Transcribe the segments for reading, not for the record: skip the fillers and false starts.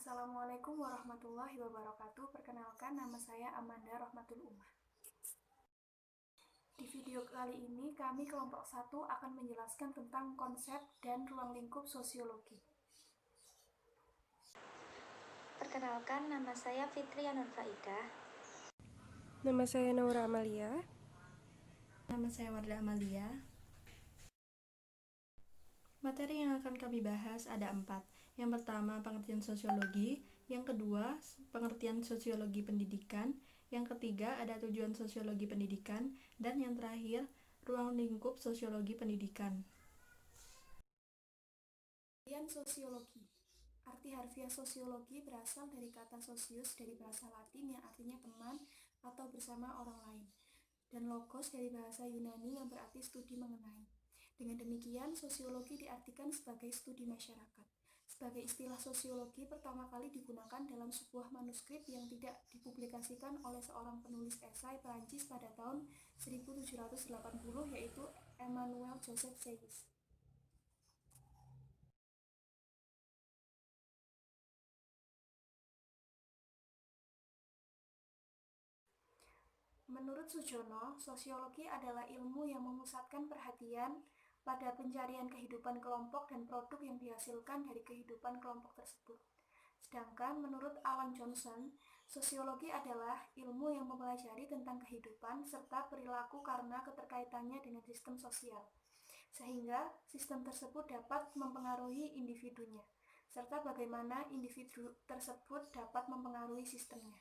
Assalamualaikum warahmatullahi wabarakatuh. Perkenalkan, nama saya Amanda Rahmatul Umar. Di video kali ini, kami kelompok 1 akan menjelaskan tentang konsep dan ruang lingkup sosiologi. Perkenalkan, nama saya Fitri Nurfaidah. Nama saya Naura Amalia. Nama saya Wardah Amalia. Materi yang akan kami bahas ada 4. Yang pertama, pengertian sosiologi. Yang kedua, pengertian sosiologi pendidikan. Yang ketiga, ada tujuan sosiologi pendidikan. Dan yang terakhir, ruang lingkup sosiologi pendidikan. Pengertian sosiologi. Arti harfiah sosiologi berasal dari kata sosius dari bahasa Latin yang artinya teman atau bersama orang lain, dan logos dari bahasa Yunani yang berarti studi mengenai. Dengan demikian, sosiologi diartikan sebagai studi masyarakat. Sebagai istilah sosiologi pertama kali digunakan dalam sebuah manuskrip yang tidak dipublikasikan oleh seorang penulis esai Perancis pada tahun 1780, yaitu Emmanuel Joseph Seyss. Menurut Sujono, sosiologi adalah ilmu yang memusatkan perhatian pada pencarian kehidupan kelompok dan produk yang dihasilkan dari kehidupan kelompok tersebut. Sedangkan menurut Alan Johnson, sosiologi adalah ilmu yang mempelajari tentang kehidupan serta perilaku karena keterkaitannya dengan sistem sosial, sehingga sistem tersebut dapat mempengaruhi individunya, serta bagaimana individu tersebut dapat mempengaruhi sistemnya.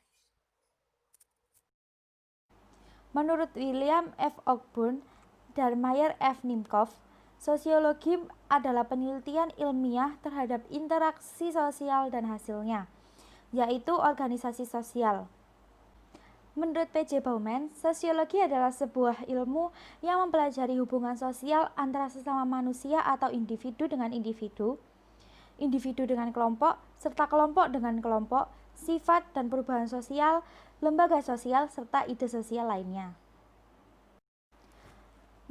Menurut William F. Ogburn dan Meyer F. Nimcoff, sosiologi adalah penelitian ilmiah terhadap interaksi sosial dan hasilnya, yaitu organisasi sosial. Menurut P.J. Bauman, sosiologi adalah sebuah ilmu yang mempelajari hubungan sosial antara sesama manusia atau individu dengan individu, individu dengan kelompok, serta kelompok dengan kelompok, sifat dan perubahan sosial, lembaga sosial, serta ide sosial lainnya.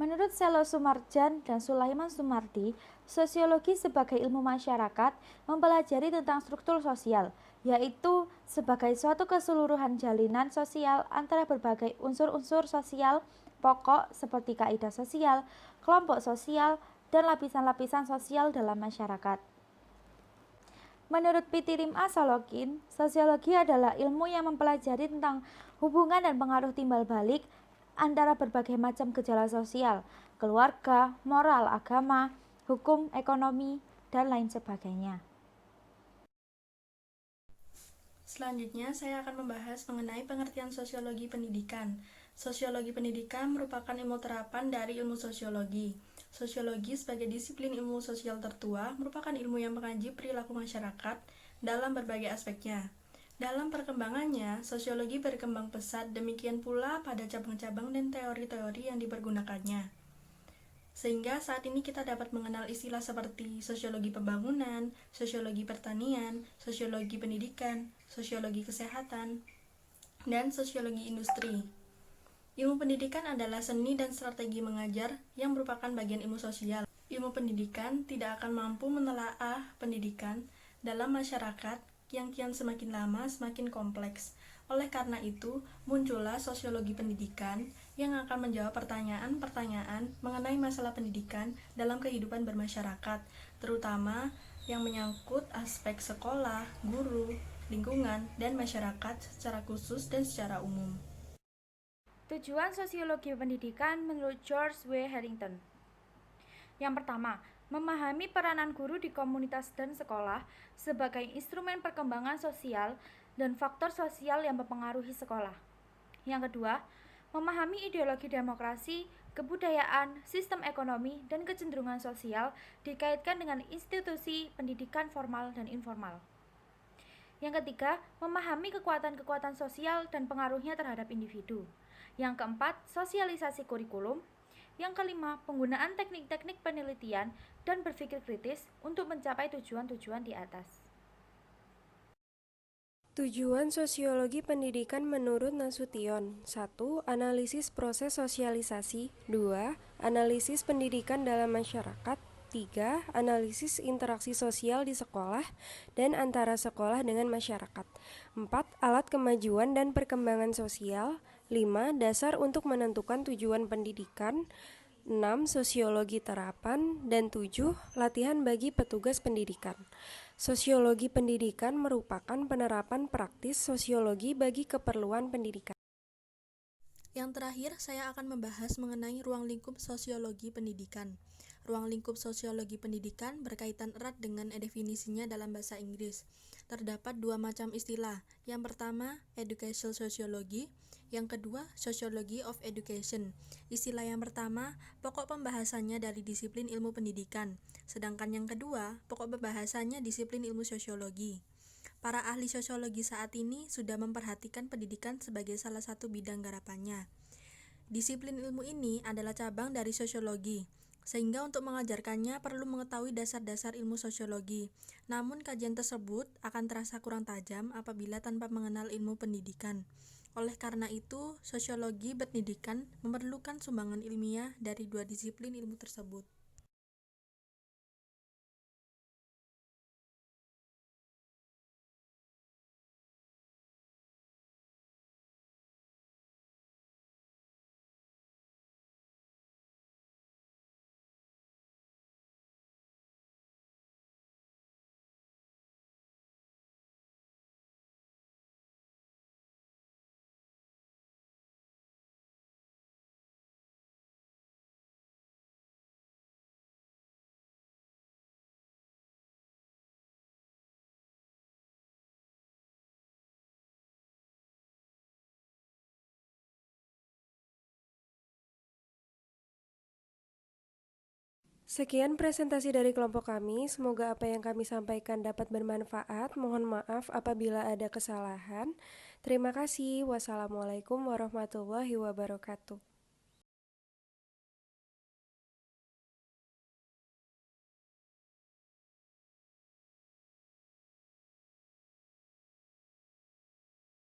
Menurut Selo Sumarjan dan Sulaiman Sumardi, sosiologi sebagai ilmu masyarakat mempelajari tentang struktur sosial, yaitu sebagai suatu keseluruhan jalinan sosial antara berbagai unsur-unsur sosial pokok seperti kaidah sosial, kelompok sosial, dan lapisan-lapisan sosial dalam masyarakat. Menurut Pitirim A. Solokin, sosiologi adalah ilmu yang mempelajari tentang hubungan dan pengaruh timbal balik antara berbagai macam gejala sosial, keluarga, moral, agama, hukum, ekonomi, dan lain sebagainya. Selanjutnya, saya akan membahas mengenai pengertian sosiologi pendidikan. Sosiologi pendidikan merupakan ilmu terapan dari ilmu sosiologi. Sosiologi sebagai disiplin ilmu sosial tertua merupakan ilmu yang mengkaji perilaku masyarakat dalam berbagai aspeknya. Dalam perkembangannya, sosiologi berkembang pesat, demikian pula pada cabang-cabang dan teori-teori yang dipergunakannya. Sehingga saat ini kita dapat mengenal istilah seperti sosiologi pembangunan, sosiologi pertanian, sosiologi pendidikan, sosiologi kesehatan, dan sosiologi industri. Ilmu pendidikan adalah seni dan strategi mengajar yang merupakan bagian ilmu sosial. Ilmu pendidikan tidak akan mampu menelaah pendidikan dalam masyarakat yang kian semakin lama semakin kompleks. Oleh karena itu, muncullah sosiologi pendidikan yang akan menjawab pertanyaan-pertanyaan mengenai masalah pendidikan dalam kehidupan bermasyarakat, terutama yang menyangkut aspek sekolah, guru, lingkungan, dan masyarakat secara khusus dan secara umum. Tujuan sosiologi pendidikan menurut George W. Harrington. Yang pertama, memahami peranan guru di komunitas dan sekolah sebagai instrumen perkembangan sosial dan faktor sosial yang mempengaruhi sekolah. Yang kedua, memahami ideologi demokrasi, kebudayaan, sistem ekonomi, dan kecenderungan sosial dikaitkan dengan institusi pendidikan formal dan informal. Yang ketiga, memahami kekuatan-kekuatan sosial dan pengaruhnya terhadap individu. Yang keempat, sosialisasi kurikulum. Yang kelima, penggunaan teknik-teknik penelitian dan berpikir kritis untuk mencapai tujuan-tujuan di atas. Tujuan sosiologi pendidikan menurut Nasution. 1. Analisis proses sosialisasi. 2. Analisis pendidikan dalam masyarakat. 3. Analisis interaksi sosial di sekolah dan antara sekolah dengan masyarakat. 4. Alat kemajuan dan perkembangan sosial. 5. Dasar untuk menentukan tujuan pendidikan. 6. Sosiologi terapan. Dan 7. Latihan bagi petugas pendidikan. Sosiologi pendidikan merupakan penerapan praktis sosiologi bagi keperluan pendidikan. Yang terakhir, saya akan membahas mengenai ruang lingkup sosiologi pendidikan. Ruang lingkup sosiologi pendidikan berkaitan erat dengan definisinya dalam bahasa Inggris. Terdapat dua macam istilah. Yang pertama, educational sociology. Yang kedua, sociology of education. Istilah yang pertama, pokok pembahasannya dari disiplin ilmu pendidikan. Sedangkan yang kedua, pokok pembahasannya disiplin ilmu sosiologi. Para ahli sosiologi saat ini sudah memperhatikan pendidikan sebagai salah satu bidang garapannya. Disiplin ilmu ini adalah cabang dari sosiologi, sehingga untuk mengajarkannya perlu mengetahui dasar-dasar ilmu sosiologi. Namun kajian tersebut akan terasa kurang tajam apabila tanpa mengenal ilmu pendidikan. Oleh karena itu, sosiologi pendidikan memerlukan sumbangan ilmiah dari dua disiplin ilmu tersebut. Sekian presentasi dari kelompok kami. Semoga apa yang kami sampaikan dapat bermanfaat. Mohon maaf apabila ada kesalahan. Terima kasih. Wassalamualaikum warahmatullahi wabarakatuh.